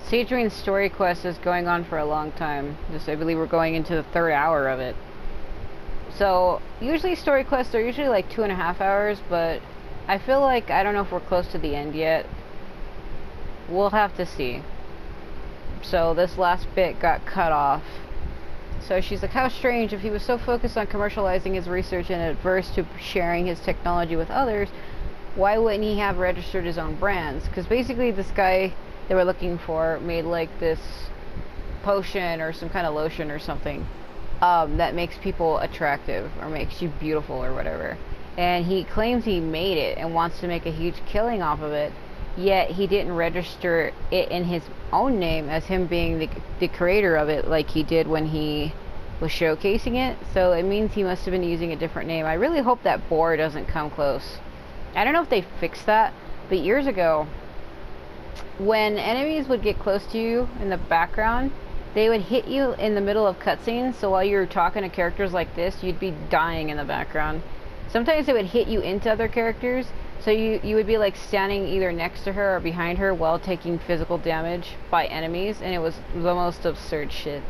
Sigewinne's story quest is going on for a long time. I believe we're going into the 3rd hour of it. So, usually story quests are usually like 2.5 hours, but I feel like, I don't know if we're close to the end yet. We'll have to see. So, this last bit got cut off. So she's like, how strange, if he was so focused on commercializing his research and adverse to sharing his technology with others, why wouldn't he have registered his own brands? Because basically this guy they were looking for made like this potion or some kind of lotion or something that makes people attractive or makes you beautiful or whatever. And he claims he made it and wants to make a huge killing off of it, yet he didn't register it in his own name as him being the creator of it like he did when he was showcasing it. So it means he must have been using a different name. I really hope that boar doesn't come close. I don't know if they fixed that, but years ago, when enemies would get close to you in the background, they would hit you in the middle of cutscenes, so while you're talking to characters like this, you'd be dying in the background. Sometimes they would hit you into other characters, so you would be like standing either next to her or behind her while taking physical damage by enemies, and it was the most absurd shit.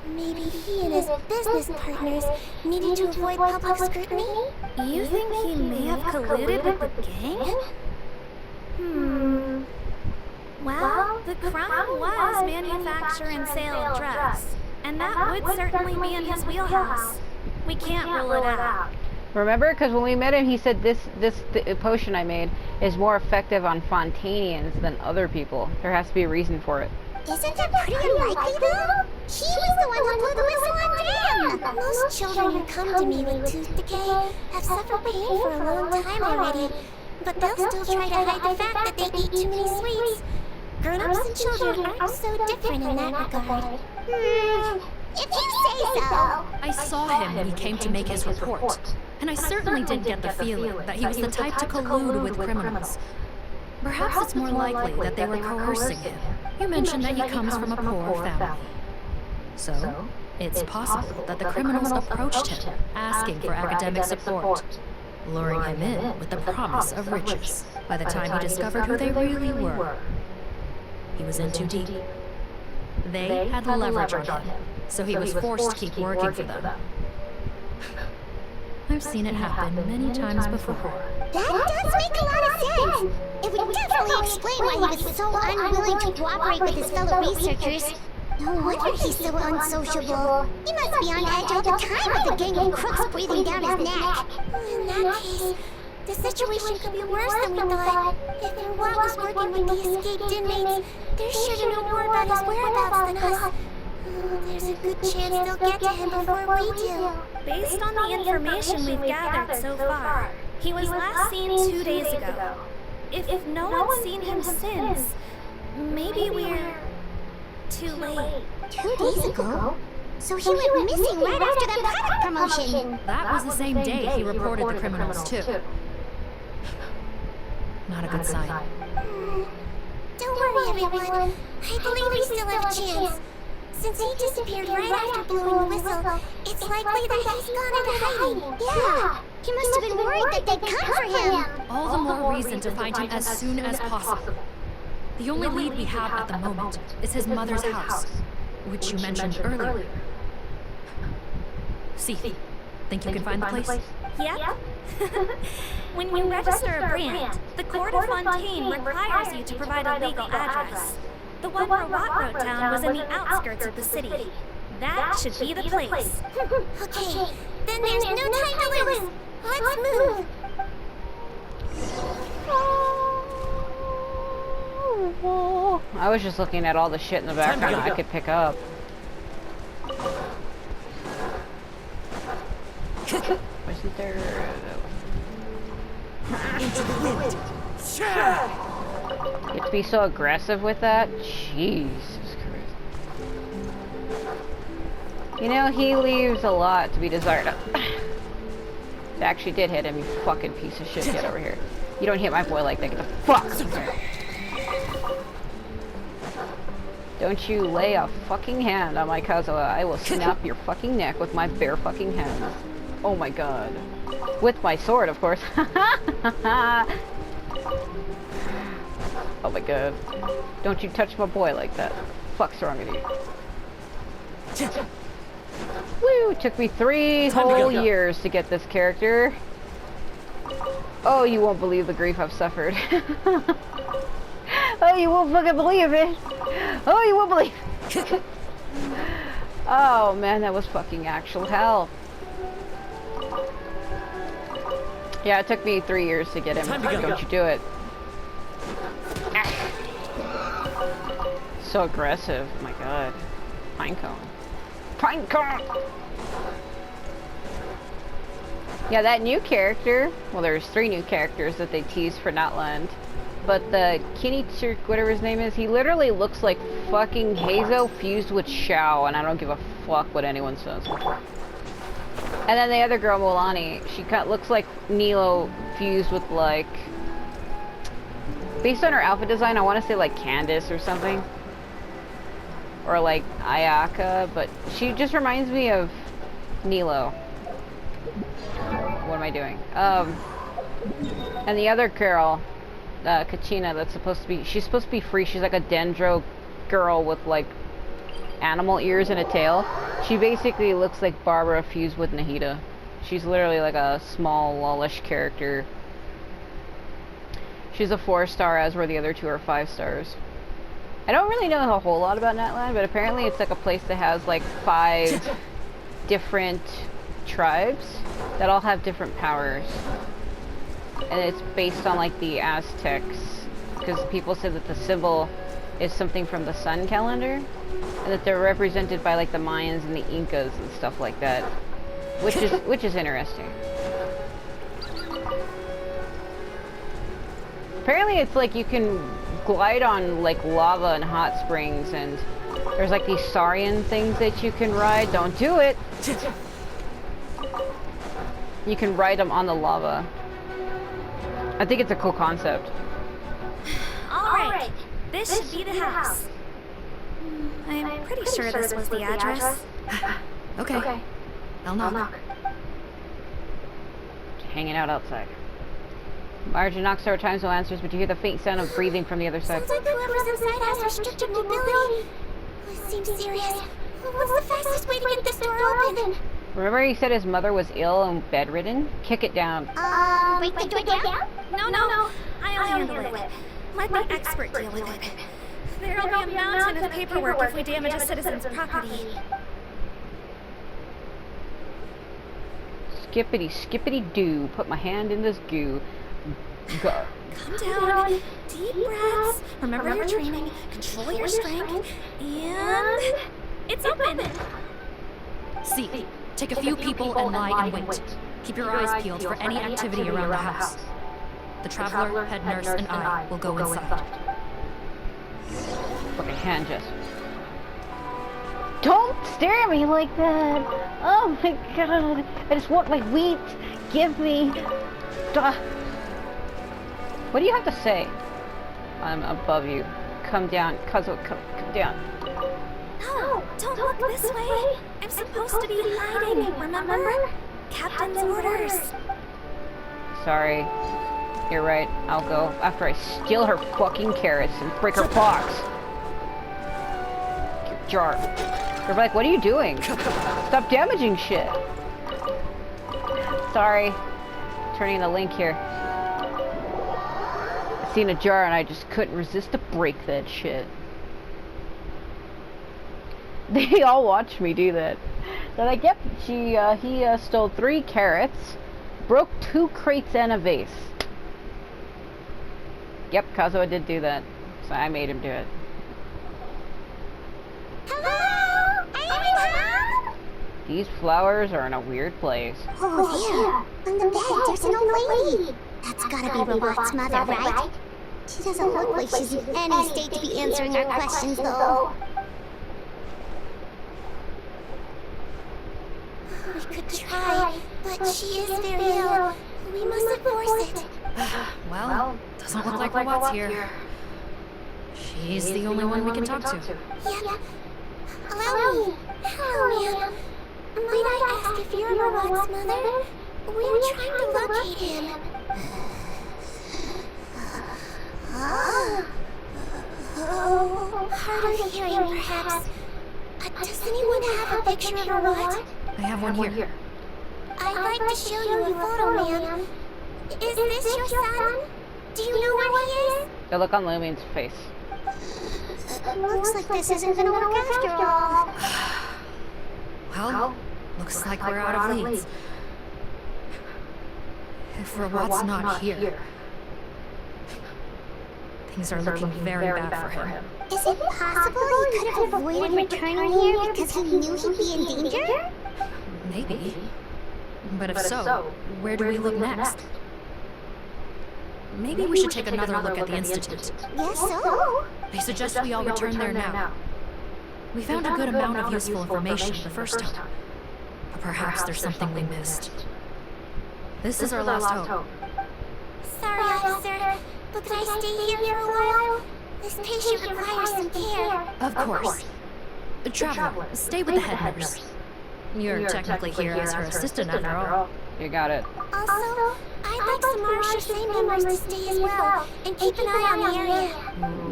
Maybe he and his business partners needed to avoid public scrutiny? You think he may have colluded with the gang? Well, the crime was manufacture and sale of drugs, and that would certainly be in his wheelhouse. We can't rule it out. Remember, because when we met him, he said the potion I made is more effective on Fontanians than other people. There has to be a reason for it. Isn't that pretty unlikely, though? He was the one who blew the whistle on them! Most children who come to me with tooth decay have suffered pain for a long time already, but they'll still try to hide the fact that they eat too many sweets. Grown-ups and children aren't so different in that regard. If you say so! I saw him when he came to make his report, and I certainly did get the feeling that he was the type to collude with criminals. Perhaps it's more likely that they were coercing him. You mentioned that he comes from a poor family. So, it's possible that the criminals approached him, asking for academic support, luring him in with the promise of riches by the time he discovered who they really were. He was in too deep. They had leverage on him, so he was forced to keep working for them. I've seen it happen many times before. That does make a lot of sense. It would definitely explain why he was so unwilling to cooperate with his fellow researchers. No wonder he's so unsociable. He must be on edge all the time with the gang of crooks breathing down his neck. In that case, the situation could be worse than we thought. If Roy was working with the escaped inmates, they're sure to know more about his whereabouts than us. There's a good chance they'll get to him before we do. Based on the information we've gathered so far, he was last seen 2 days ago. If no one's seen him since, maybe we're too late. 2 days ago? So he went missing right after that product promotion. That was the same day he reported the criminals too. Not a good sign. Don't worry, everyone. I believe we still have a chance. Since he disappeared right after blowing the whistle, it's likely that he's gone into hiding. Yeah, he must have been worried that they'd come for him. All the more reason to find him as soon as possible. The only lead we have at the moment is his mother's house, which you mentioned earlier. See, think you can find the place? Yep. When you register a brand, the Court of Fontaine requires you to provide a legal address. The one Robot wrote down was in the outskirts of the city. That should be the place. Okay, then there's no time to lose. Let's move. I was just looking at all the shit in the background I could pick up. Wasn't there... Into the wind. You have to be so aggressive with that? Jesus Christ. You know, he leaves a lot to be desired. It actually did hit him, you fucking piece of shit. Get over here. You don't hit my boy like that. Get the fuck over here. Don't you lay a fucking hand on my Kazuha. I will snap your fucking neck with my bare fucking hands. Oh my god. With my sword, of course. Oh my god. Don't you touch my boy like that. Fuck's wrong with you? Woo! It took me 3 whole years to get this character. Oh, you won't believe the grief I've suffered. Oh, you won't fucking believe it. Oh, you won't believe it. Oh man, that was fucking actual hell. Yeah, it took me 3 years to get him. Don't you do it. So aggressive. Oh my god. Pinecone. Pinecone! Yeah, that new character, well there's 3 new characters that they teased for Notland. But the Kinichirk, whatever his name is, he literally looks like fucking Hazo fused with Shao, and I don't give a fuck what anyone says. And then the other girl, Molani, she looks like Nilo fused with like... Based on her outfit design, I want to say like Candace or something. Or like Ayaka, but she just reminds me of Nilo. What am I doing? And the other girl, Kachina, that's supposed to be, she's supposed to be free. She's like a dendro girl with like animal ears and a tail. She basically looks like Barbara fused with Nahida. She's literally like a small, lollish character. She's a 4-star, as were the other 2 are 5 stars. I don't really know a whole lot about Natlan, but apparently it's like a place that has like 5 different tribes that all have different powers. And it's based on like the Aztecs, because people say that the symbol is something from the sun calendar, and that they're represented by like the Mayans and the Incas and stuff like that, which is interesting. Apparently it's like you can glide on like lava and hot springs, and there's like these saurian things that you can ride. Don't do it! You can ride them on the lava. I think it's a cool concept. Alright, this should be the house. I'm pretty sure this was the address. Okay. I'll knock. Hanging out outside. Margin knocks several times, no answers, but you hear the faint sound of breathing from the other side. Sounds like whoever's inside has restricted mobility. This seems serious. What's the fastest way to get this door open? Remember he said his mother was ill and bedridden? Kick it down. Break the door down? No. I'll handle it. Let the expert deal with it. There'll be a mountain of paperwork if we damage a citizen's property. Skippity doo. Put my hand in this goo. Go. Calm down. Deep breaths. Remember your training. Control your strength. And... it's open! See, take a few people and lie and wait. Keep your eyes peeled for any activity around the house. The traveler, head nurse, and I will go inside. Fucking hand gesture. Don't stare at me like that! Oh my god! I just want my wheat! Give me... Duh. What do you have to say? I'm above you. Come down. Kazuo, come down. No, don't look this way. I'm supposed to be hiding, remember? Captain's orders. Sorry. You're right. I'll go after I steal her fucking carrots and break her box. Jar. They're like, what are you doing? Stop damaging shit. Sorry. Turning the link here. I seen a jar and I just couldn't resist to break that shit. They all watched me do that. They're like, yep, he stole 3 carrots, broke 2 crates and a vase. Yep, Kazuo did do that. So I made him do it. Hello? Anyone home? These flowers are in a weird place. Oh, yeah. On the bed, there's an old lady. That's gotta be Robot's mother, right? She doesn't look like she's in any state to be answering our questions, though. We could try, but she is very ill. We mustn't force it. Well, doesn't look like Robot's here. She's the only one we can talk to. Yeah. Allow me. Hello, ma'am. Might I ask if you're Robot's mother? We're trying to locate him. Oh, hard of hearing, perhaps. Does anyone have a picture of Rot? I have one here. I'd like to show you a photo, ma'am. Is this your son? Do you know where he is? The look on Lumine's face. Looks like this isn't gonna work after all. Well, looks like we're out of leads. If Rawat's not here, things are looking very bad for him. Is it possible he could have avoided returning here because he knew he'd be in danger? Maybe. But if so, where do we look next? Maybe we should take another look at the Institute. Yes, so? I suggest we all return there now. We found a good amount of useful information the first time. But perhaps there's something we missed. This is our last hope. Sorry, officer, but could I stay here for a while? This patient requires some care. Of course. Traveler, stay with the head nurse. You're technically here as her assistant after all. You got it. Also, I'd like some RSA members to stay as well and keep an eye on the area.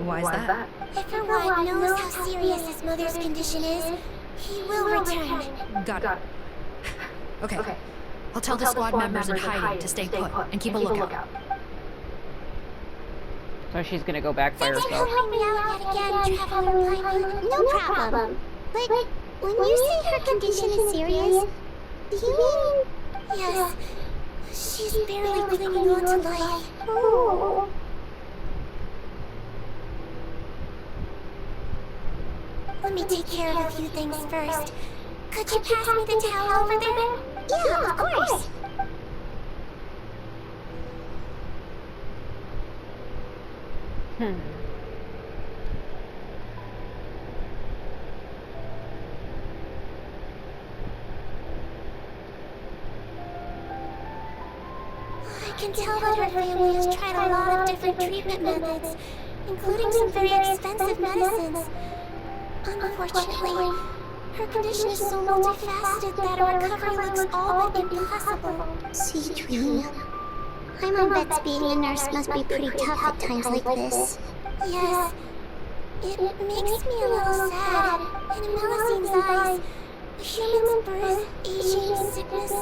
Why is that? If Rod knows how serious his mother's condition is, he will return. Got it. Okay. I'll tell the squad members in hiding to stay put and keep a lookout. So she's gonna go back by Thank you for herself. helping me out yet again, Traveler Pinewood. No problem. But when you say her condition is serious, do you mean... Yes. She's barely clinging on to life. Oh. Let me take care of a few things first. Could you pass me the towel over there? Yeah, of course. I can tell that her family has tried a lot of different treatment methods, including some very expensive medicines. Unfortunately, her condition is so multifaceted that a recovery looks all but impossible. Sigewinne, I'm on bets being a nurse must be pretty tough at times like this. Yes, it makes me a little sad. In Melusine's eyes, a human's birth, aging, sickness,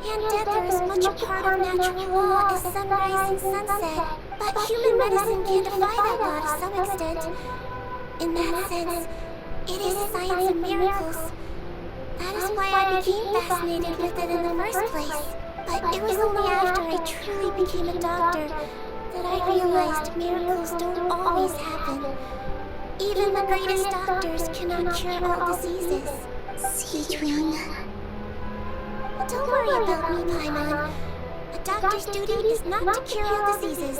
and death are as much a part of natural law as sunrise and sunset. But human medicine can defy that law to some extent. In that sense, it is science of miracles. That is why I became fascinated with it in the first place. But it was only after I truly became a doctor that I realized miracles don't always happen. Even the greatest doctors cannot cure all diseases. Sigewinne. Don't worry about me, Paimon. A doctor's duty is not to cure all diseases,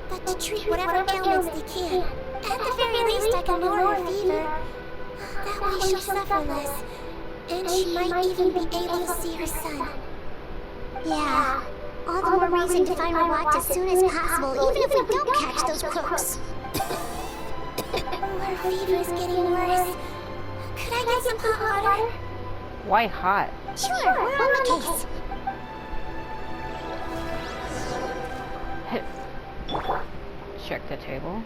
but to treat whatever ailments they can. At the very least, I can lower her fever. That way she'll suffer less, and she might even be able to see her son. Yeah, all the more reason to find Rawat as soon as possible, even if we don't catch those crooks. Her fever is getting worse. Could I get some hot water? Why hot? Sure, we're on the case. Check the table.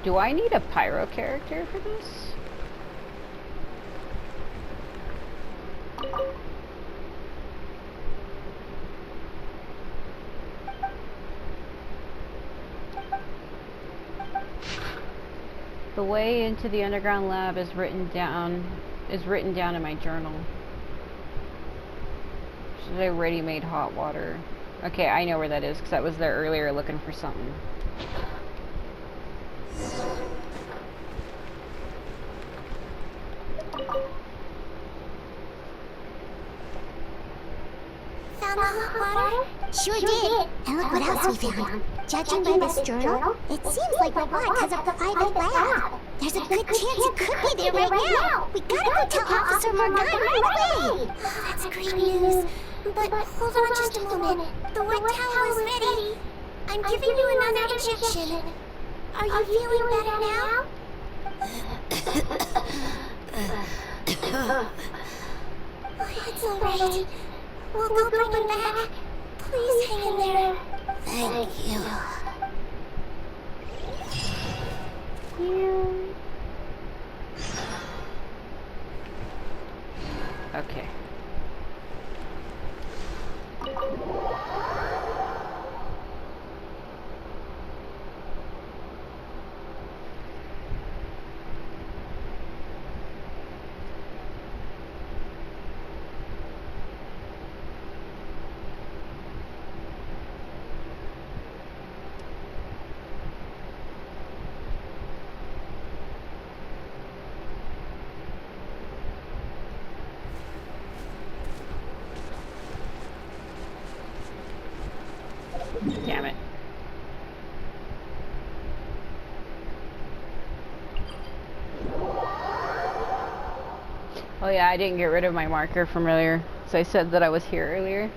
Do I need a pyro character for this? The way into the underground lab is written down in my journal. Should I ready-made hot water? Okay, I know where that is because I was there earlier looking for something. Found the hot water? Sure did. And look what else we found. Judging by this journal, it seems like Rawat has a private lab. There's a good chance it could be there right now. We gotta go tell Officer Morgan right away. That's great news. But hold on just a moment. The wet towel is ready. I'm giving you another injection. Are you feeling better now? It's alright. We'll go bring him back. Please hang in there. Thank you. Okay. Damn it. Oh yeah, I didn't get rid of my marker from earlier, so I said that I was here earlier.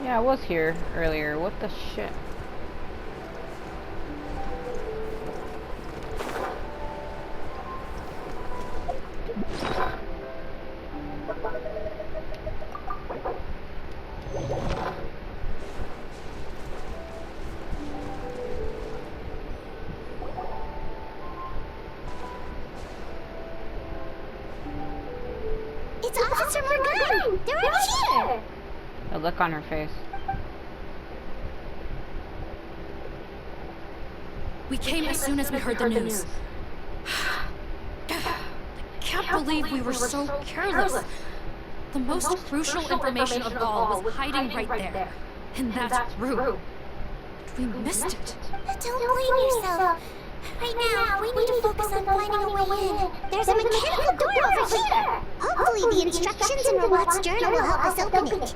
Yeah, I was here earlier. What the shit? It's Officer Morgan! They're right here! The look on her face. We came as soon as we heard the news. I can't believe we were so careless. The most crucial information of all was hiding right there. In that room. We missed it. Don't blame yourself. Right now, we need to focus on finding a way in. There's a mechanical door over here! Hopefully the instructions in Robot's journal will help us open it.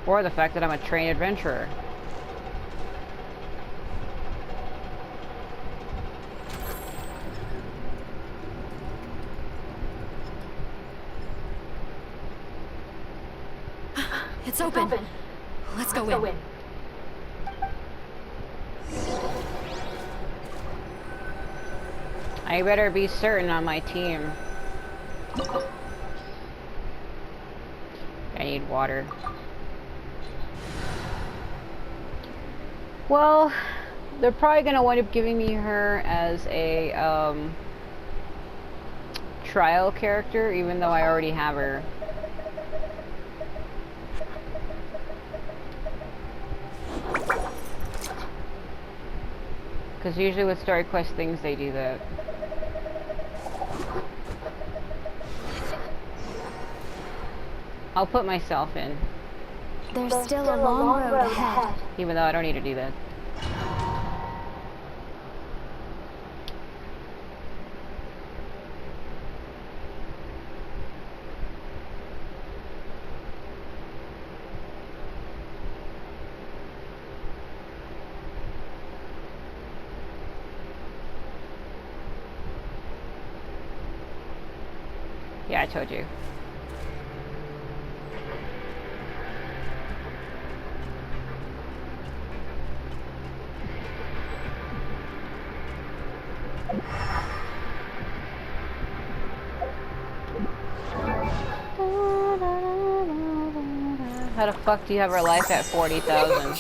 Or the fact that I'm a trained adventurer. It's open. Let's go in. I better be certain on my team. I need water. Well, they're probably gonna wind up giving me her as a trial character, even though I already have her. Because usually with story quest things, they do that. I'll put myself in. There's still a long road ahead. Even though I don't need to do that. Yeah, I told you. How the fuck do you have her life at 40,000?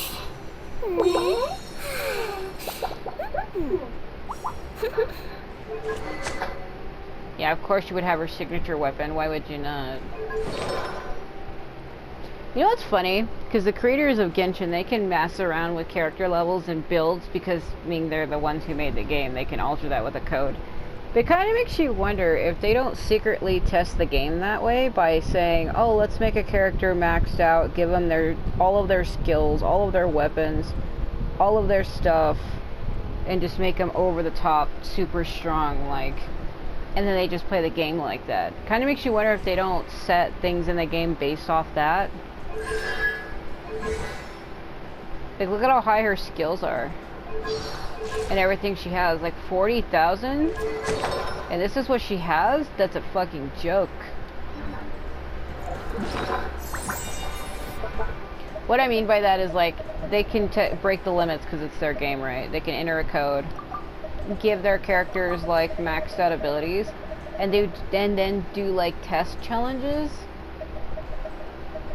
Yeah, of course you would have her signature weapon. Why would you not? You know what's funny? Because the creators of Genshin, they can mess around with character levels and builds because, I mean, they're the ones who made the game. They can alter that with a code. But it kind of makes you wonder if they don't secretly test the game that way by saying, oh, let's make a character maxed out, give them all of their skills, all of their weapons, all of their stuff, and just make them over the top, super strong, like, and then they just play the game like that. Kind of makes you wonder if they don't set things in the game based off that. Like, look at how high her skills are. And everything she has, like 40,000? And this is what she has? That's a fucking joke. What I mean by that is, like, they can break the limits because it's their game, right? They can enter a code, give their characters, like, maxed out abilities, and then do, like, test challenges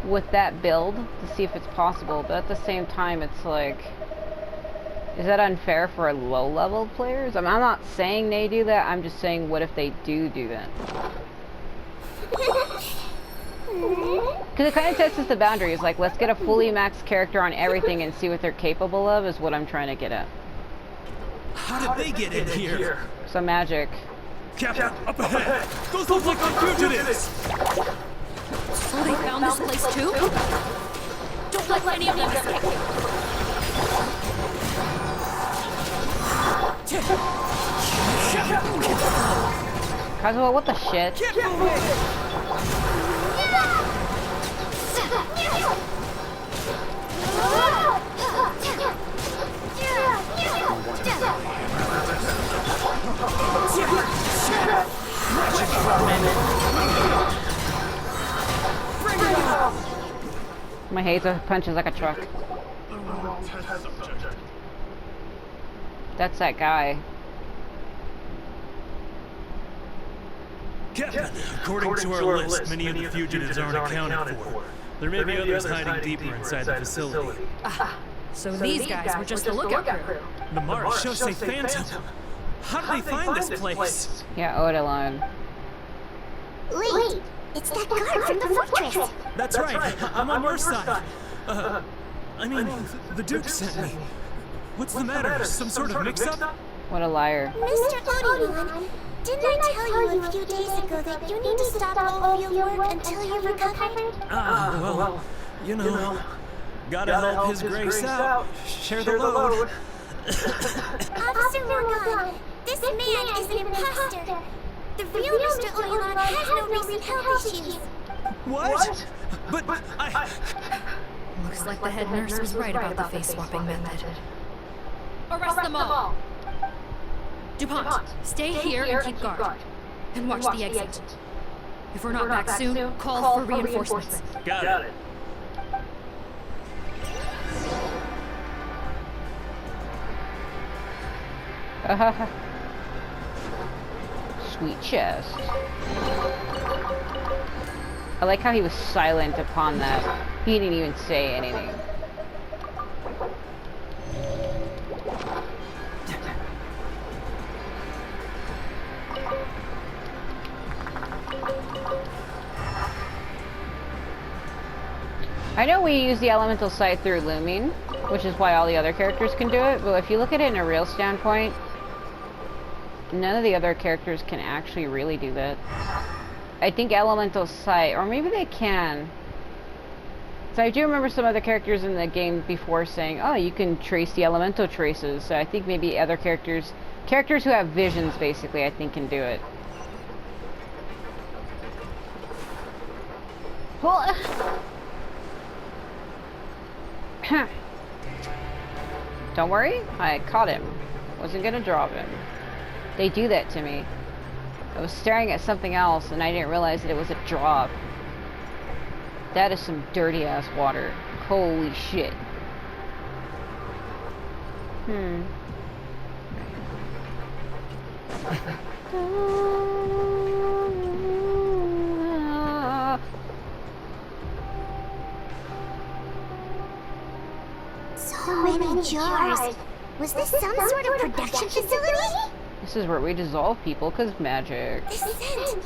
with that build to see if it's possible. But at the same time, it's like, is that unfair for low-level players? I mean, I'm not saying they do that, I'm just saying, what if they do that? Because it kind of tests the boundaries, like, let's get a fully maxed character on everything and see what they're capable of, is what I'm trying to get at. How did they get in here? Some magic. Captain, up ahead! Those look like fugitives! So they found this place too? Don't let any of them escape! Kazuha, what the shit? My Hazel punches like a truck. That's that guy. Captain, according to our list, many of the fugitives aren't accounted for. There may be others hiding deeper inside the facility. So these guys were just the lookout crew. The Mars Shosei Phantom. How did they find this place? Yeah, Odeline. Wait, it's that guard from the fortress. That's right. I'm on your side. I mean, the Duke sent me. What's the matter? Some sort of mix-up? What a liar. Mr. Odeline, didn't I tell you a few days ago that you need to stop all field work until you're recovered? Well, you know, gotta help His Grace out. Share the load. Officer Morgan, this man is an imposter. The real Mr. Odeline has no recent health issues. What? But I... Looks like the head nurse was right about the face-swapping method. Arrest them all! DuPont, stay here and keep guard. And watch the exit. If we're not back soon, call for reinforcements. Got it. Sweet chest. I like how he was silent upon that. He didn't even say anything. I know we use the elemental sight through looming, which is why all the other characters can do it, but if you look at it in a real standpoint, none of the other characters can actually really do that. I think elemental sight, or maybe they can. So I do remember some other characters in the game before saying, oh, you can trace the elemental traces, so I think maybe other characters who have visions, basically, I think can do it. Well, don't worry, I caught him. Wasn't gonna drop him. They do that to me. I was staring at something else and I didn't realize that it was a drop. That is some dirty ass water. Holy shit. So many jars. Was this some sort of production facility? This is where we dissolve people, because magic. The scent.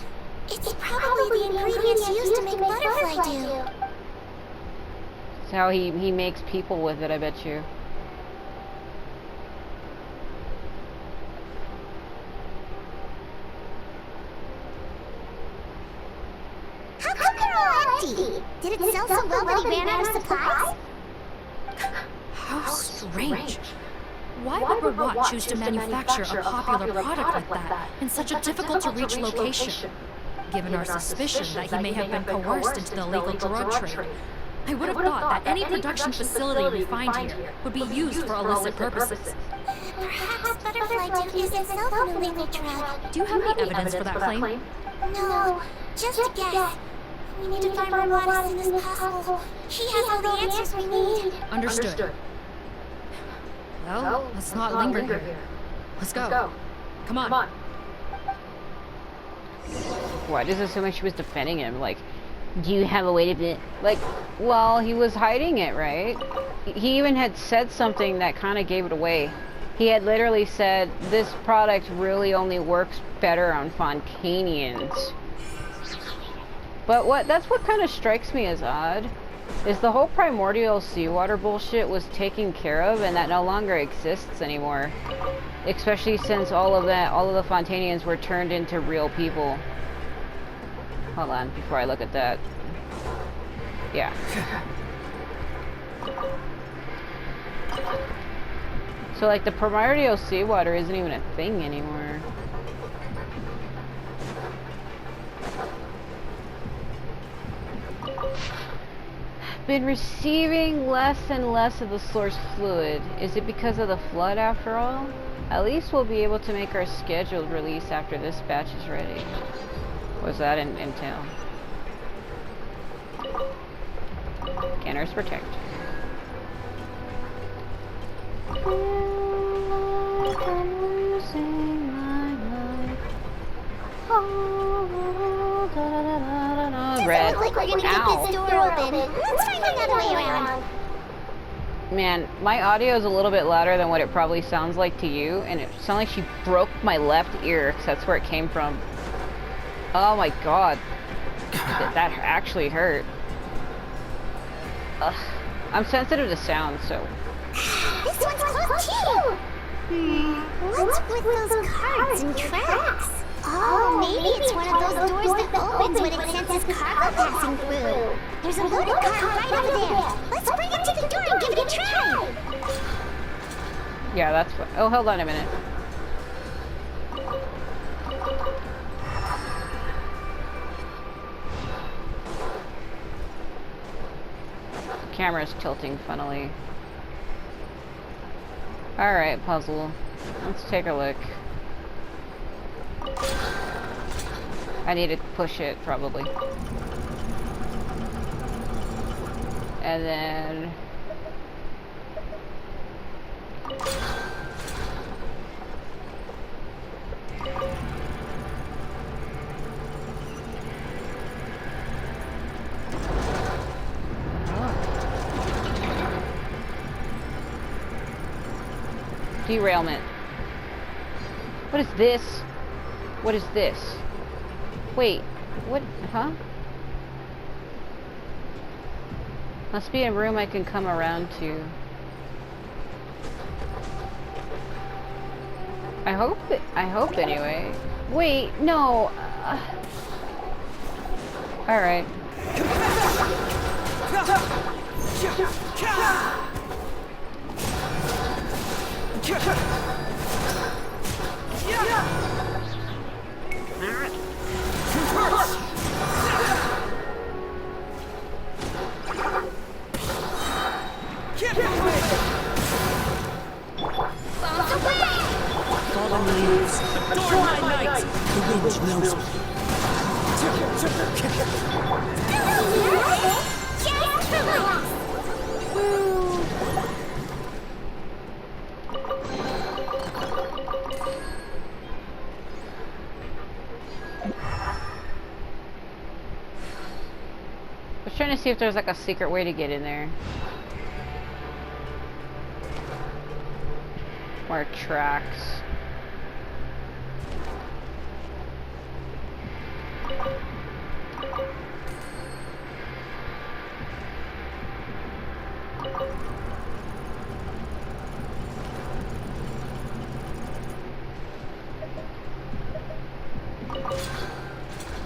It's probably the ingredients used to make butterfly dew. It's how he makes people with it, I bet you. How come they're all empty? Did it sell so well that he ran out of supplies? How strange. Why would Rawat choose to manufacture a popular product like that in such a difficult-to-reach location? Given our suspicion that he may have been coerced into the illegal drug trade, I would have thought that any production facility we find here would be used for illicit purposes. Perhaps butterfly doom is itself an illegal drug. Do you have any evidence for that claim? No, just a guess. We need to find Robot as soon as possible. He has all the answers we need. Understood. Well, let's not linger here. Let's go. Come on. Why does it sound like she was defending him? Like, do you have a way to... Like, well, he was hiding it, right? He even had said something that kind of gave it away. He had literally said, this product really only works better on Fontanians. But that's what kind of strikes me as odd, is the whole primordial seawater bullshit was taken care of and that no longer exists anymore. Especially since all of the Fontanians were turned into real people. Hold on, before I look at that. Yeah. So like the primordial seawater isn't even a thing anymore. Been receiving less and less of the source fluid. Is it because of the flood after all? At least we'll be able to make our scheduled release after this batch is ready. What does that entail? Scanners protect. Red. Looks like we're gonna get this door open. Let's find another way around. Man, my audio is a little bit louder than what it probably sounds like to you, and it sounds like she broke my left ear, because that's where it came from. Oh my god. That actually hurt. Ugh. I'm sensitive to sound, so... This one's close too! What's with those cards and tracks? Oh, maybe it's one of those doors that opens when it senses cargo passing through. There's a loaded cart right over there. Let's bring it to the door and give it a try. Yeah, that's what... Oh, hold on a minute. The camera's tilting funnily. Alright, puzzle. Let's take a look. I need to push it, probably. And then... Derailment. What is this? What is this? Wait, what? Huh? Must be a room I can come around to. I hope anyway. Wait, no. All right. Fallen leaves, adorn my night. The wind knows me. I was trying to see if there's like a secret way to get in there. More tracks.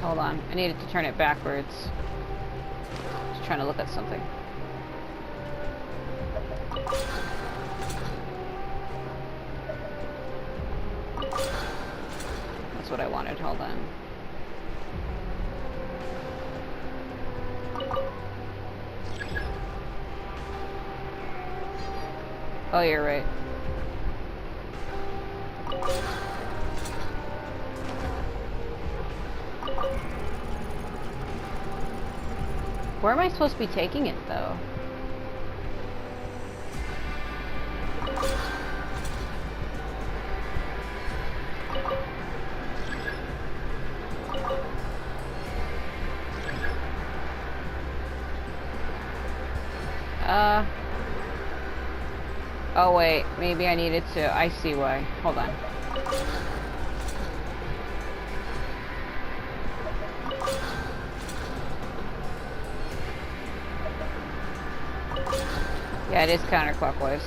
Hold on, I needed to turn it backwards. Just trying to look at something. That's what I wanted, hold on. Oh, you're right. Where am I supposed to be taking it, though? Oh wait, maybe I needed to. I see why. Hold on. Yeah, it is counterclockwise.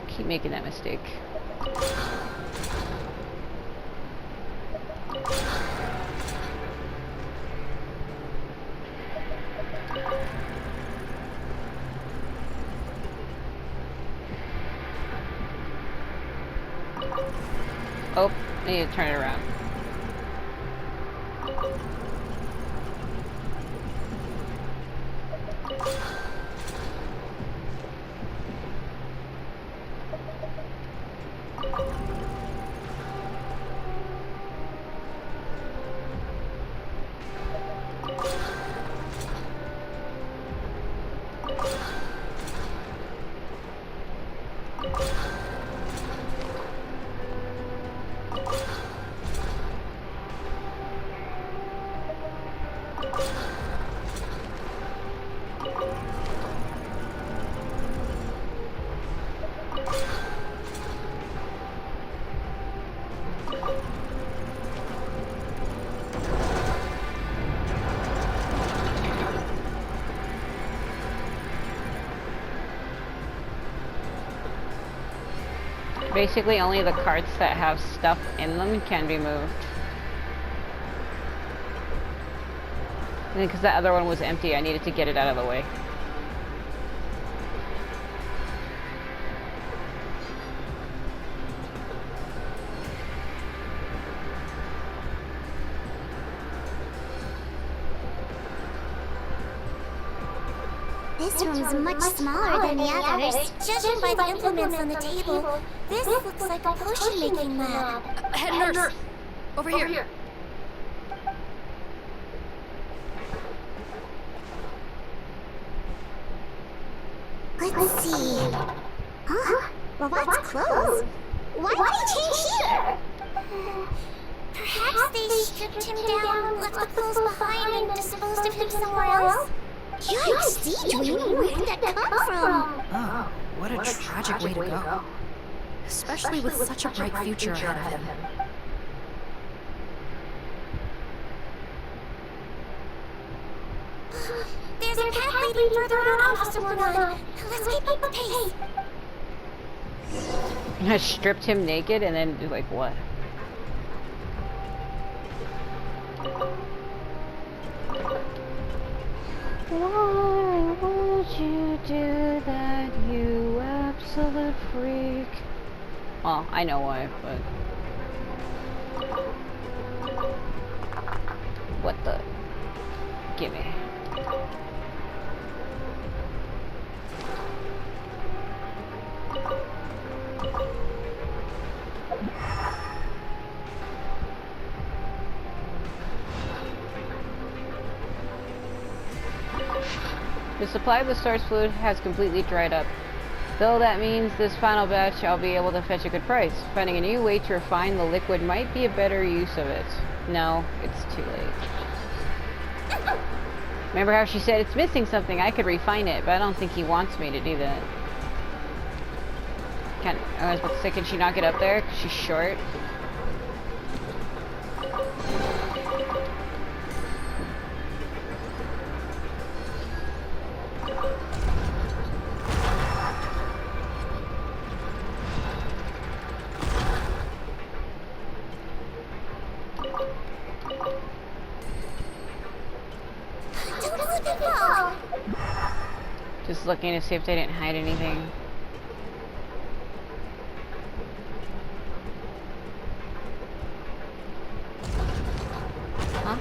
Keep making that mistake. Oh, I need to turn it around. Basically, only the carts that have stuff in them can be moved. And because the other one was empty, I needed to get it out of the way. This room's much smaller than the others. Judging by the implements on the table, this looks like a potion-making lab. Head nurse! Over here. Let's see. Huh? Robot's clothes? Why did he change here? Perhaps they stripped him down, left the clothes behind, and disposed of him somewhere else? Yikes, Sigewinne, where did that come from? Oh, what a tragic way to go. Especially with such a bright future ahead of him. There's a path leading further out, Officer Morgan. Let's keep up the pace. I stripped him naked and then, like, what? Why would you do that, you absolute freak? Well, I know why, but... What the... Gimme. The supply of the source fluid has completely dried up. Though that means this final batch I'll be able to fetch a good price. Finding a new way to refine the liquid might be a better use of it. No, it's too late. Remember how she said it's missing something? I could refine it, but I don't think he wants me to do that. I was about to say, can she not get up there? 'Cause she's short. Just looking to see if they didn't hide anything. Huh?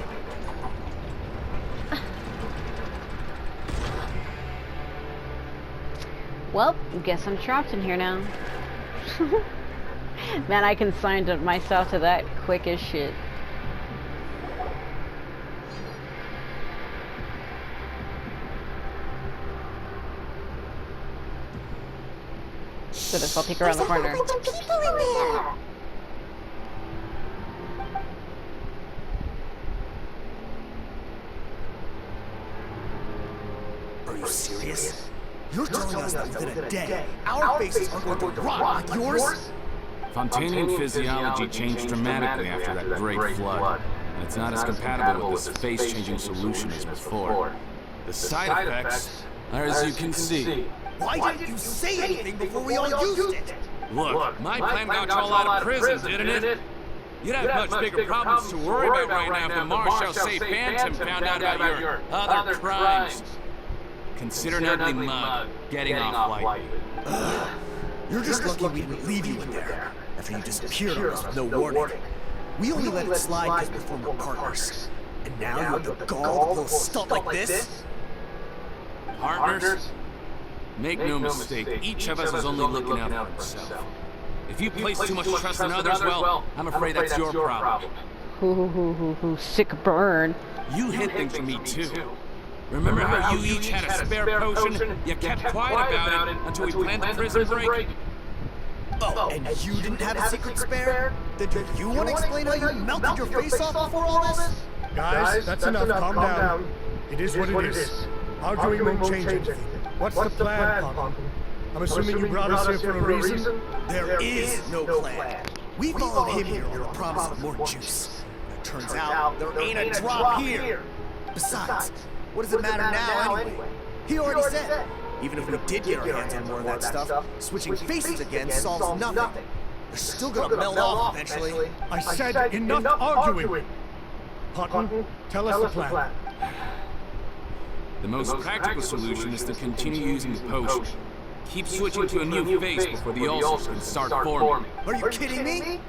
Well, guess I'm trapped in here now. Man, I consigned myself to that quick as shit. So this I'll peek around the corner. There's a whole bunch of people in there. Are you serious? You're telling us that within a day, our faces are going to rot like yours? Fontanian physiology changed dramatically after that great flood, and it's not as compatible with this face-changing solution as before. The side effects are as you can see. Why didn't you say anything before we all used it? Look, my plan got you all out of prison, didn't it? You'd have much bigger problems to worry about right now if the Marshal say Phantom found out about your other crimes. Consider Natalie Mugg getting off lightly. You're just lucky we didn't leave you in there after you disappeared on us with no warning. We only let it slide because we're former partners. And now you have the gall to pull stuff like this? Partners? Make no mistake, each of us is only looking out for himself. If you place too much trust in others, well, I'm afraid that's your problem. Sick burn. You hid things from me too. Remember how you each had a spare potion? You kept quiet about it until we planned the prison break? Oh, and you didn't have a secret spare? Then do you want to explain how you melted your face off before all this? Guys, that's enough. Calm down. It is what it is. Arguing won't change anything. What's the plan, Pumpkin? I'm assuming you brought us here for a reason? There is no plan. We followed him here on the promise of more juice. It turns out there ain't a drop here. Besides, what does it matter now anyway? He already said, even if we did get our hands on more of that stuff, switching faces again solves nothing. They're still gonna melt off eventually. I said enough arguing. Pumpkin, tell us the plan. The most practical solution is to continue using the potion. Keep switching to a new face before the ulcers can start forming. Are you kidding me?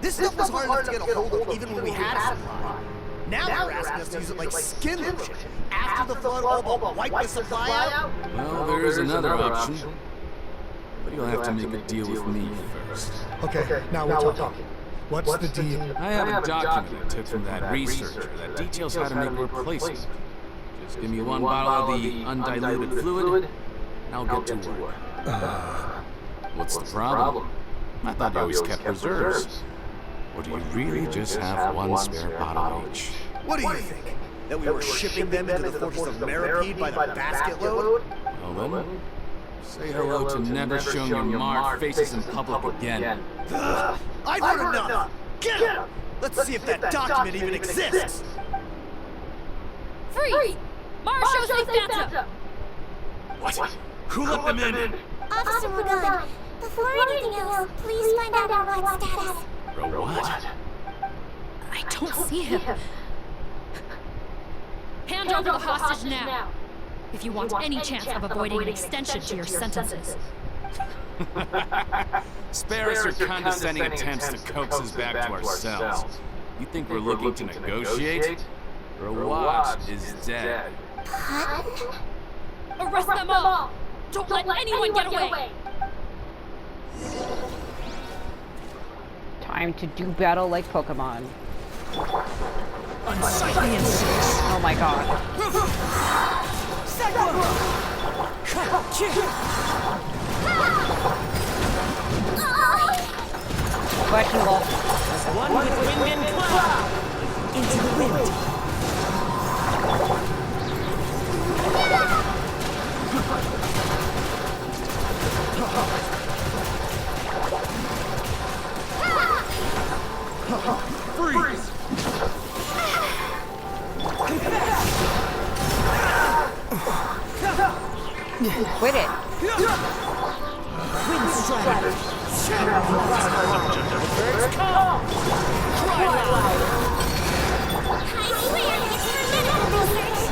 This stuff was hard enough to get a hold of even when we had a supply. Now they're asking us to use it like skin lotion. After the flood all but wiped the supply out? Well, there is another option. But you'll have to make a deal with me first. Okay, now we're talking. What's the deal? I have a document I took from that researcher that details how to make a replacement. Just give me one bottle of the undiluted fluid, and I'll get to work. What's the problem? I thought you always kept reserves. Or do you really just have one spare bottle each? What do you think? That we were shipping them into the fortress of Maripede by the basket load? Well then, say hello to never showing your marred faces in public again. I've heard enough! Get him! Let's see if that document even exists! Freeze! Marshal Phantom! What? Who let them in? Officer Morgan, before anything else, please find out our ride's status. For what? I don't see him. Hand over the hostage now, if you want any chance of avoiding an extension to your sentences. Spare us your condescending attempts to coax us back to ourselves. You think we're looking to negotiate? Rawat is dead. Arrest them all! Don't let anyone get away! Time to do battle like Pokemon. Unsightly insects! Oh my god. Questionable. One with wind and cloud! Into the wind! Freeze! Quit it. Wind strike! Birds come! Cry loud! I swear it's for medical research.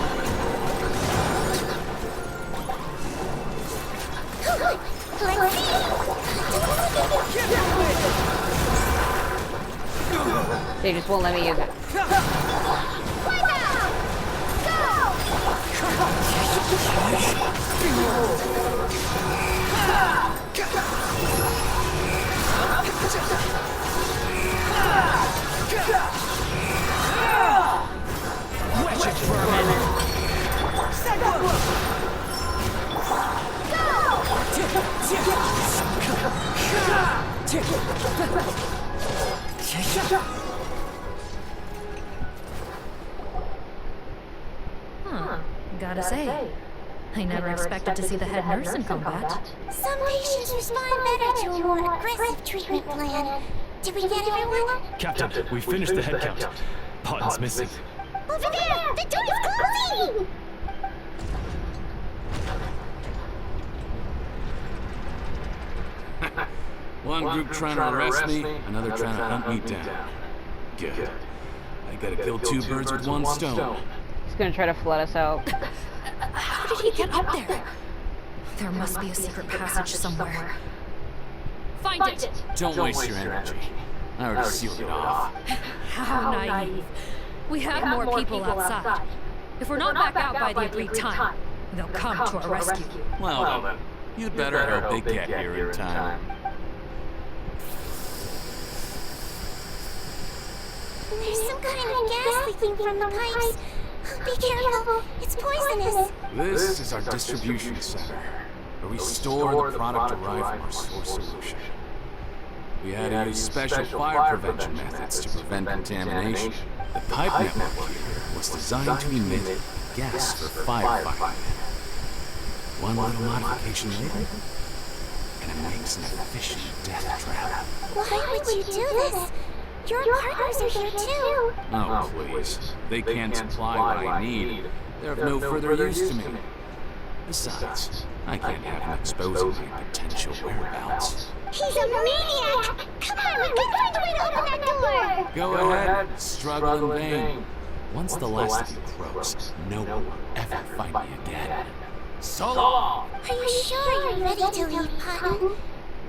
They just won't let me use it. Wretched vermin! Gotta say, I never expected to see the head nurse in combat. Some patients respond better to a more aggressive treatment plan. Did we get everyone? Captain, we finished the head count. Potten's missing. Over there! The door is closing! One group trying to arrest me, another trying to hunt me down. Good. I gotta kill two birds with one stone. He's gonna try to flood us out. How did he get up there? There must be a secret passage somewhere. Find it! Don't waste your energy. I already sealed it off. How naive. We have more people outside. If we're not back out by the agreed time, they'll come to our rescue. Well then, you'd better hope they get here in time. There's some kind of gas leaking from the pipes. Be careful, it's poisonous. This is our distribution center, where we store the product derived from our source solution. We had to use special fire prevention methods to prevent contamination. The pipe network here was designed to emit gas for firefighting. One little modification later, and it makes an efficient death trap. Why would you do this? Your partners are here too. Oh, please. They can't supply what I need. They're of no further use to me. Besides, I can't have him exposing my potential whereabouts. He's a maniac! Come on, we gotta find a way to open that door! Go ahead, struggle in vain. Once the last of you croaks, no one will ever find me again. So long! Are you sure you're ready to leave, Potten?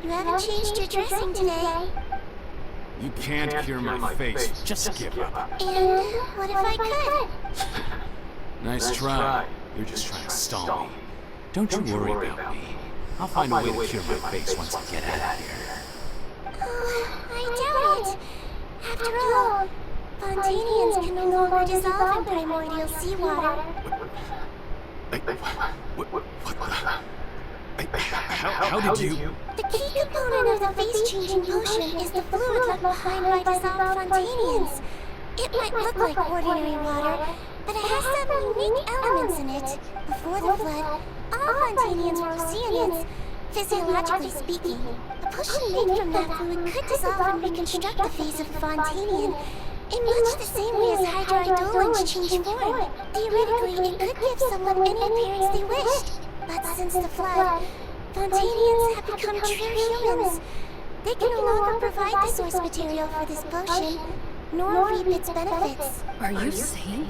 You haven't changed your dressing today. You can't cure my face. Just give up. And what if I could? Nice try. You're just trying to stall me. Don't you worry about me. I'll find a way to cure my face once I get out of here. Oh, I doubt it. After all, Fontanians can no longer dissolve in primordial seawater. What the? How did you? The key component of the face-changing potion is the fluid left behind by dissolved Fontanians. It might look like ordinary water, but it has some unique elements in it. Before the flood, all Fontanians were Oceanians, physiologically speaking. A potion made from that fluid could dissolve and reconstruct the face of a Fontanian, in much the same way as Hydroidolins change form. Theoretically, it could give someone any appearance they wished. But since the flood, Fontanians have become true humans. They can no longer provide the source material for this potion, nor reap its benefits. Are you saying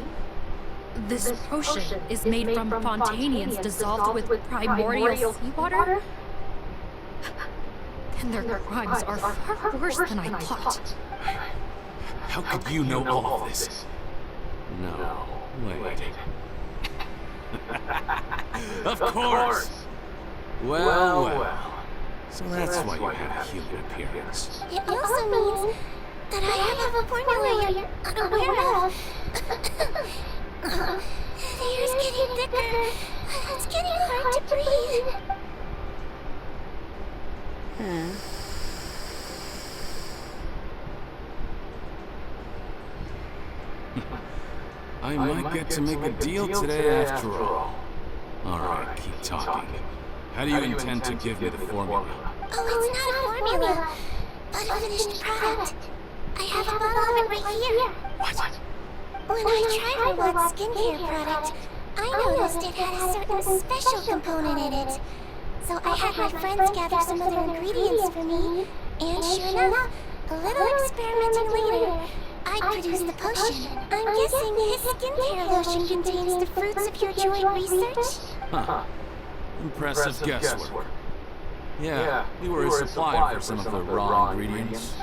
this potion is made from Fontanians dissolved with primordial seawater? Then their crimes are far worse than I thought. How could you know all of this? No, wait. Of course! Well. So that's why you have a human appearance. It also means that I have a formula you're unaware of. The air's getting thicker. It's getting hard to breathe. I might get to make a deal today after all. Alright, keep talking. How do you intend to give me the formula? Oh, it's not a formula, but a finished product. I have a bottle of it right here. What? When I tried Robot's skincare product, I noticed it had a certain special component in it. So I had my friends gather some other ingredients for me, and sure enough, a little experimenting later, I produced the potion. I'm guessing his skincare lotion contains the fruits of your joint research? Huh. Impressive guesswork. Yeah, we were a supplier for some of the raw ingredients.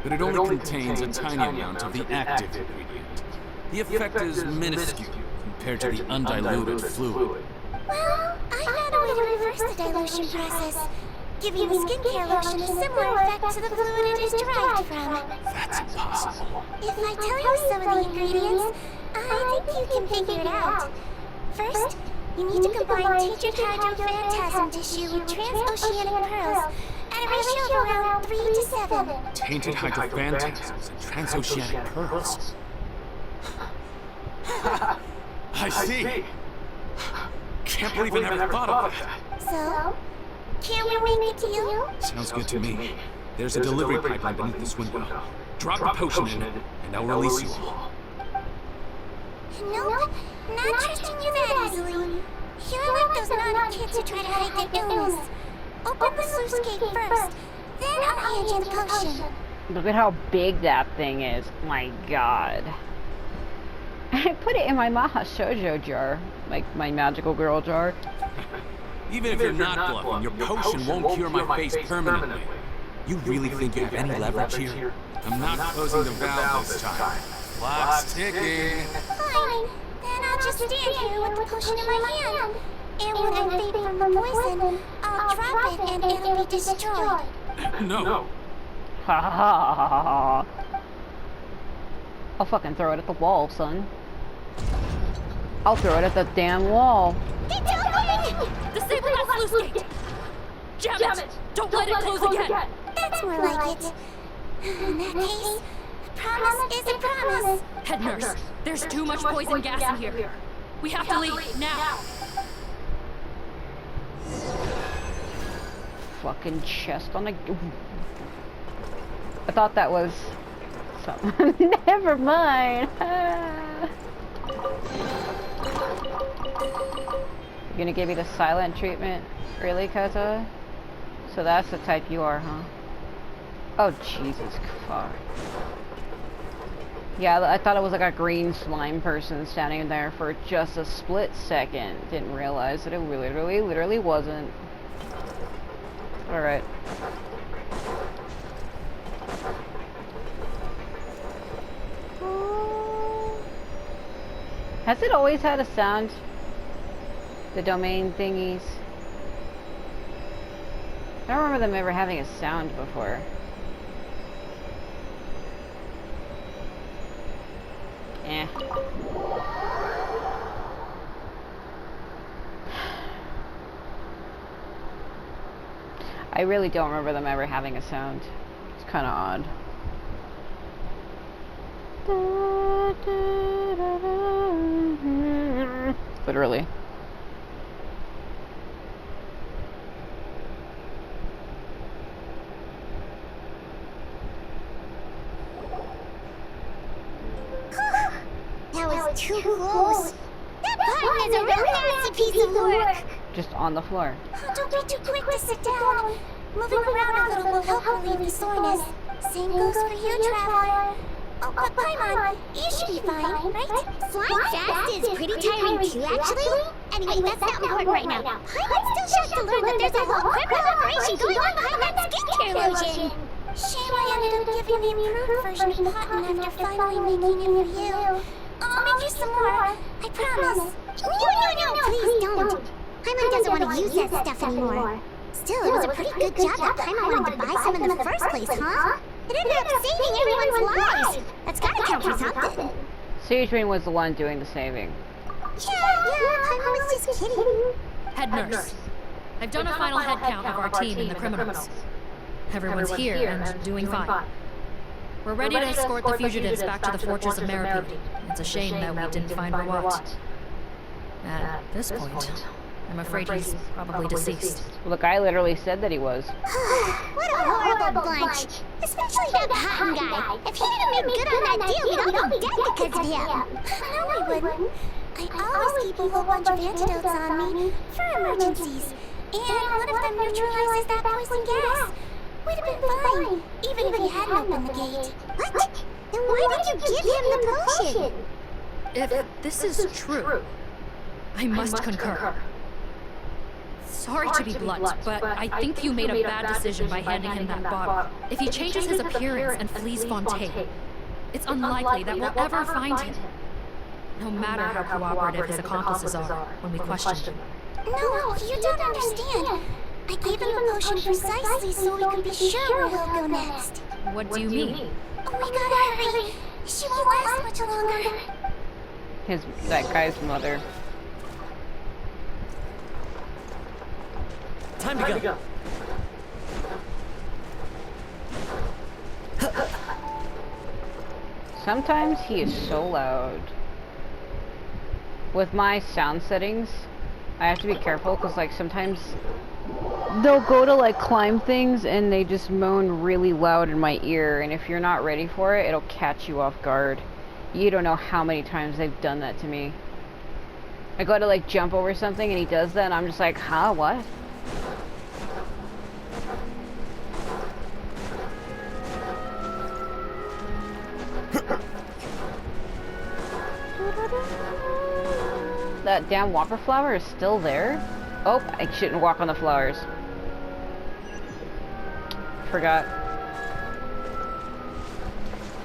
but it only contains a tiny amount of the active ingredient. The effect is minuscule compared to the undiluted fluid. Well, I found a way to reverse the dilution process, giving the skincare lotion a similar effect to the fluid it is derived from. That's impossible. If I tell you some of the ingredients, I think you can figure it out. First, you need to combine tainted hydrophantasm tissue with transoceanic pearls at a ratio of around 3 to 7. Tainted hydrophantasms and transoceanic pearls. I see. Can't believe I never thought of that. So, can we make a deal? Sounds good to me. There's a delivery pipeline beneath this window. Drop a potion in it, and I'll release you all. Nope, not trusting you that easily. You're like those naughty kids who try to hide their illness. Open the sluice gate first, then I'll hand you the potion. Look at how big that thing is. My god. I put it in my Maha Shoujo jar. Like my magical girl jar. Even if you're not bluffing, your potion won't cure my face permanently. You really think you have any leverage here? I'm not closing the valve this time. Clock's ticking. Fine, then I'll just stand here with the potion in my hand. And when I fade from the poison, I'll drop it and it'll be destroyed. No. Ha ha ha ha ha. I'll fucking throw it at the wall, son. I'll throw it at the damn wall. It's open! Disable that sluice gate! Jam it! Don't let it close again! That's more like it. In that case, a promise is a promise. Head nurse, there's too much poison gas in here. We have to leave, now! Fucking chest on a... I thought that was... something. Never mind. You're gonna give me the silent treatment? Really, Kata? So that's the type you are, huh? Oh, Jesus fuck. Yeah, I thought it was like a green slime person standing there for just a split second. Didn't realize that it literally wasn't. Alright. Has it always had a sound? The domain thingies? I don't remember them ever having a sound before. Eh. I really don't remember them ever having a sound. It's kind of odd. Literally. That was too close. That button is a real nasty piece of work. Just on the floor. Oh, don't be too quick to sit down. Moving around a little will help relieve the soreness. Same goes for you, traveler. Oh, but Paimon, you should be fine, right? Flying fast is pretty tiring too, actually. Anyway, that's not important right now. Paimon's still shocked to learn that there's a whole criminal operation going on behind that skincare lotion. Shame I ended up giving the improved version of Cotton after finally making it for you. I'll make you some more, I promise. No, please don't. Paimon doesn't want to use that stuff anymore. Still, it was a pretty good job that Paimon wanted to buy some in the first place, huh? It ended up saving everyone's lives! That's gotta count for something. Sigewinne was the one doing the saving. Yeah, Paimon was just kidding. Head nurse, I've done a final head count of our team and the criminals. Everyone's here and doing fine. We're ready to escort the fugitives back to the fortress of Meripede. It's a shame that we didn't find Rawat. At this point, I'm afraid he's probably deceased. Well, the guy literally said that he was. What a horrible bunch. Especially that Cotton guy. If he didn't make good on that deal, we'd all be dead because of him. No, we wouldn't. I always keep a whole bunch of antidotes on me for emergencies. And one of them neutralizes that poison gas. We'd have been fine, even if he hadn't opened the gate. What? Then why did you give him the potion? If this is true, I must concur. Sorry to be blunt, but I think you made a bad decision by handing him that bottle. If he changes his appearance and flees Fontaine, it's unlikely that we'll ever find him. No matter how cooperative his accomplices are when we question him. No, you don't understand. I gave him a potion precisely so we can be sure where he'll go next. What do you mean? Oh, we gotta hurry. She won't last much longer. That guy's mother. Time to go. Sometimes he is so loud. With my sound settings, I have to be careful because like sometimes they'll go to like climb things and they just moan really loud in my ear, and if you're not ready for it, it'll catch you off guard. You don't know how many times they've done that to me. I go to like jump over something and he does that and I'm just like, huh, what? That damn whopper flower is still there? Oh, I shouldn't walk on the flowers. Forgot.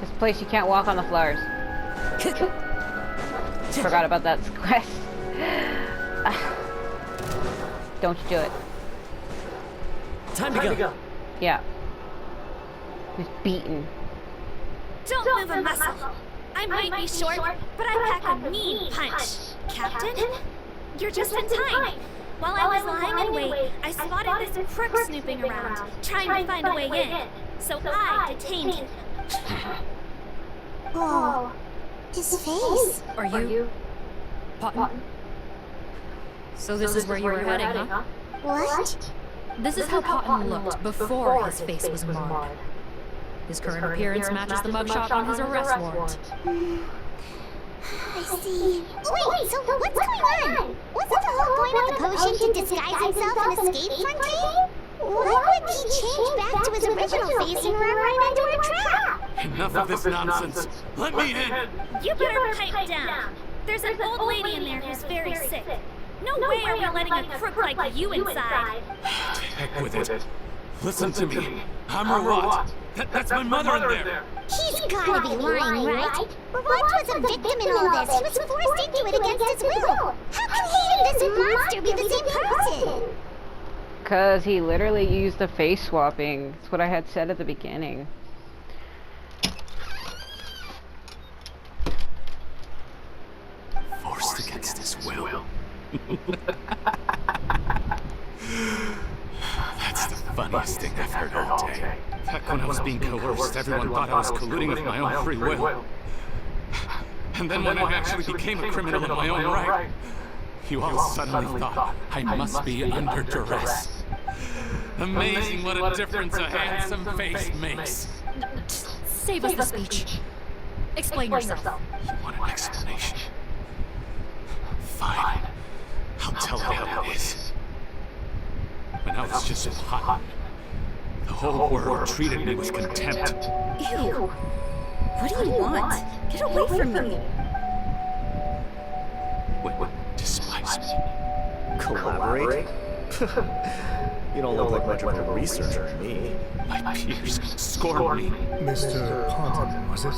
This place you can't walk on the flowers. Forgot about that quest. Don't you do it. Time to go. Yeah. He's beaten. Don't move a muscle. I might be short, but I pack a mean punch. Captain, you're just in time. While I was lying in wait, I spotted this crook snooping around, trying to find a way in. So I detained him. Oh, his face. Are you... Potton? So this is where you were heading, huh? What? This is how Potton looked before his face was marred. His current appearance matches the mugshot on his arrest warrant. I see. Wait, so what's going on? Wasn't the whole point of the potion to disguise himself and escape Fontaine? Why would he change back to his original face and run right into a trap? Enough of this nonsense. Let me in. You better pipe down. There's an old lady in there who's very sick. No way are we letting a crook like you inside. Heck with it. Listen to me. I'm Rawat. That's my mother in there. He's gotta be lying, right? Rawat was a victim in all this. He was forced into it against his will. How can he and this monster be the same person? Because he literally used the face swapping. That's what I had said at the beginning. Forced against his will. That's the funniest thing I've heard all day. Back when I was being coerced, everyone thought I was colluding with my own free will. And then when I actually became a criminal in my own right, you all suddenly thought I must be under duress. Amazing what a difference a handsome face makes. Save us the speech. Explain yourself. You want an explanation? Fine. I'll tell it how it is. When I was just hot, the whole world treated me with contempt. Ew. What do you want? Get away from me. What despise me? Collaborate? You don't look like much of a researcher to me. My peers scorn me. Mr. Ponton, was it?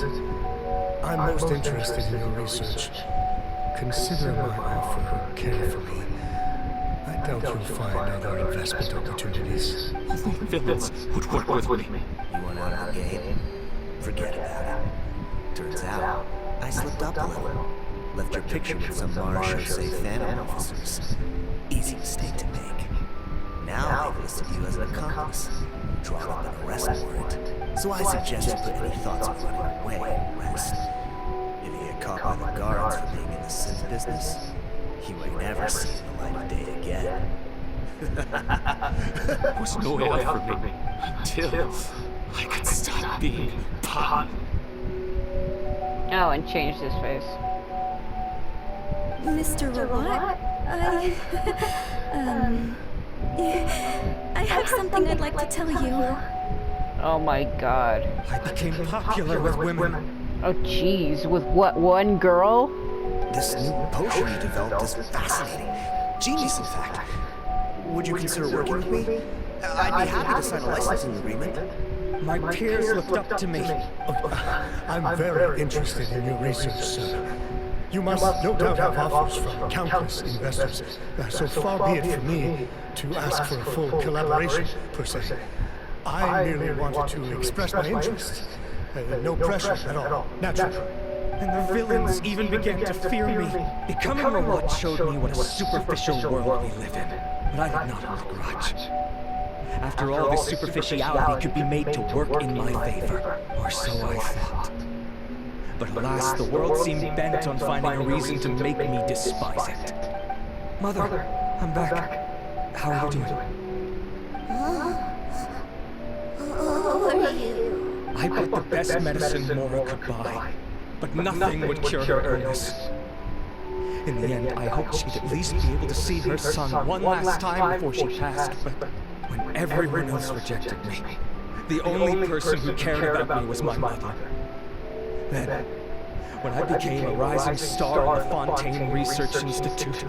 I'm most interested in your research. Consider my offer carefully. I doubt you'll find other investment opportunities. Villains would work with me. You want out of the game? Forget about it. Turns out, I slipped up a little. Left your picture with some Marshal Phantom officers. Easy mistake to make. Now they've listed you as an accomplice. Drawn up an arrest warrant. So I suggest you put any thoughts of running away and rest. If you get caught by the guards for being in the synth business, you may never see the light of day again. There was no way out for me until I could stop being Potton. Oh, and changed his face. Mr. Rawat, I have something I'd like to tell you. Oh my god. I became popular with women. Oh jeez, with what, one girl? This new potion you developed is fascinating. Genius, in fact. Would you consider working with me? I'd be happy to sign a licensing agreement. My peers looked up to me. I'm very interested in your research, sir. You must no doubt have offers from countless investors, so far be it for me to ask for a full collaboration, per se. I merely wanted to express my interest. No pressure at all, naturally. And the villains even began to fear me. Becoming a Rawat showed me what a superficial world we live in. But I did not hold a grudge. After all, this superficiality could be made to work in my favor. Or so I thought. But alas, the world seemed bent on finding a reason to make me despise it. Mother, I'm back. How are you doing? Who are you? I bought the best medicine Mora could buy, but nothing would cure her illness. In the end, I hoped she'd at least be able to see her son one last time before she passed, but when everyone else rejected me, the only person who cared about me was my mother. Then, when I became a rising star in the Fontaine Research Institute,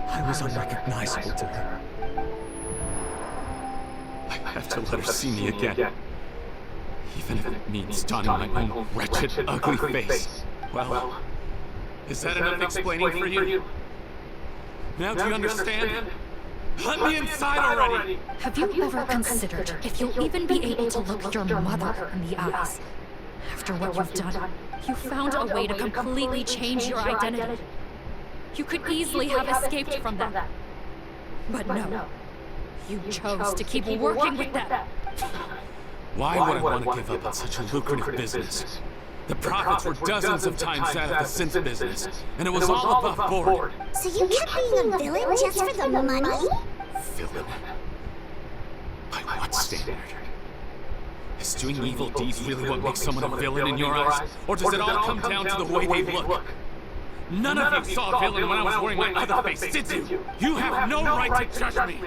I was unrecognizable to her. I have to let her see me again. Even if it means donning my own wretched, ugly face. Well, is that enough explaining for you? Now do you understand? Let me inside already! Have you ever considered if you'll even be able to look your mother in the eyes? After what you've done, you found a way to completely change your identity. You could easily have escaped from that. But no. You chose to keep working with them. Why would I want to give up on such a lucrative business? The profits were dozens of times that of the synth business, and it was all above board. So you kept being a villain just for the money? Villain? By what standard? Is doing evil deeds really what makes someone a villain in your eyes? Or does it all come down to the way they look? None of you saw a villain when I was wearing my other face, did you? You have no right to judge me!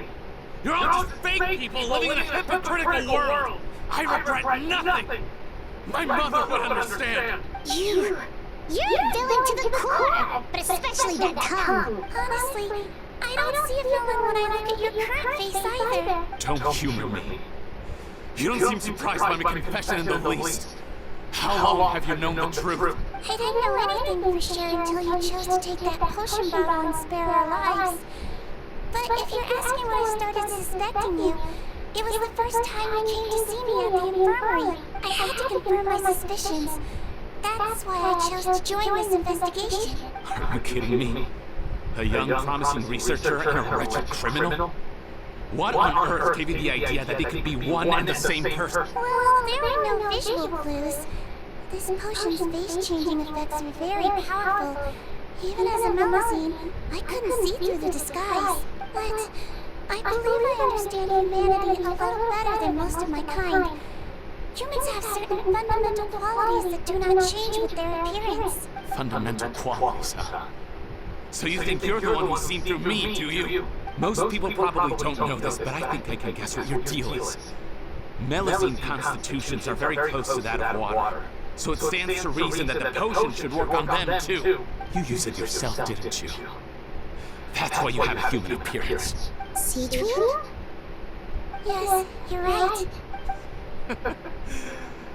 You're all just fake people living in a hypocritical world! I regret nothing! My mother would understand! You're a villain to the core, but especially that tongue. Honestly, I don't see a villain when I look at your current face either. Don't humor me. You don't seem surprised by my confession in the least. How long have you known the truth? I didn't know anything for sure until you chose to take that potion bottle and spare our lives. But if you're asking when I started suspecting you, it was the first time you came to see me at the infirmary. I had to confirm my suspicions. That's why I chose to join this investigation. Are you kidding me? A young, promising researcher and a wretched criminal? What on earth gave you the idea that they could be one and the same person? Well, there were no visual clues. This potion's face-changing effects are very powerful. Even as a Melusine, I couldn't see through the disguise. But I believe I understand humanity a little better than most of my kind. Humans have certain fundamental qualities that do not change with their appearance. Fundamental qualities, huh? So you think you're the one who's seen through me, do you? Most people probably don't know this, but I think I can guess what your deal is. Melusine constitutions are very close to that of water, so it stands to reason that the potion should work on them too. You use it yourself, didn't you? That's why you have a human appearance. Sigewinne? Yes, you're right.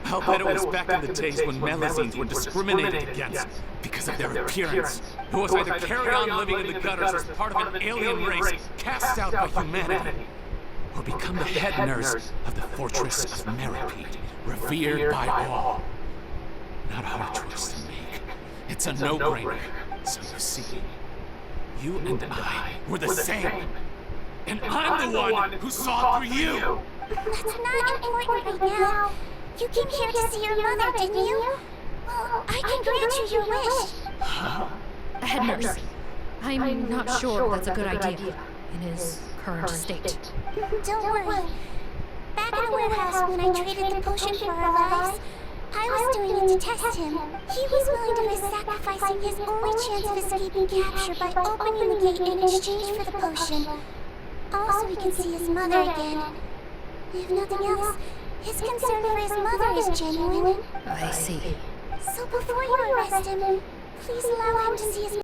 I'll bet it was back in the days when Melusines were discriminated against because of their appearance. Who was either carry on living in the gutters as part of an alien race cast out by humanity, or become the head nurse of the fortress of Meripede, revered by all. Not a hard choice to make. It's a no-brainer. So you see, you and I were the same. And I'm the one who saw through you! That's not important right now. You came here to see your mother, didn't you? Well, I can grant you your wish. Head nurse. I'm not sure that's a good idea in his current state. Don't worry. Back in the warehouse when I traded the potion for our lives, I was doing it to test him. He was willing to risk sacrificing his only chance of escaping capture by opening the gate in exchange for the potion. Also, he can see his mother again. If nothing else, his concern for his mother is genuine. I see. So before you arrest him, please allow him to see his